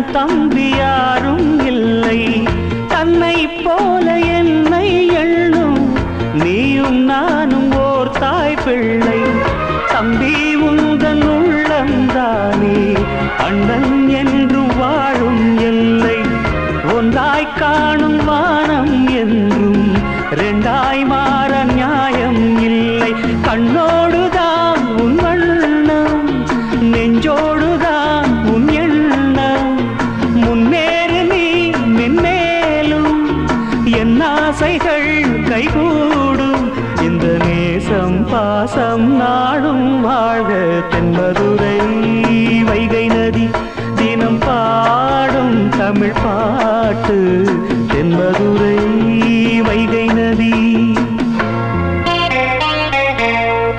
தம்பி யாரும் இல்லை. தன்னை போல என்னை எண்ணும் நீயும் நானும் ஓர் தாய் பிள்ளை. தம்பி உந்தன் உள்ளந்தானே அண்ணன் என்றும் வாழும் எல்லை. ஒன்றாய் காணும் வானம் என்றும் ரெண்டாய் மாற நியாயம் இல்லை. கண்ணோடுதான் உன் வண்ணம், நெஞ்சோடுதான் உன் எண்ணம். முன்னேறு நீ மென்மேலும், என் ஆசைகள் கைகூடும். இந்த நேசம் பாசம் நாடும் வாழ்க. தென்மதுரை வைகை நதி தினம் பாடும் தமிழ் பாட்டு.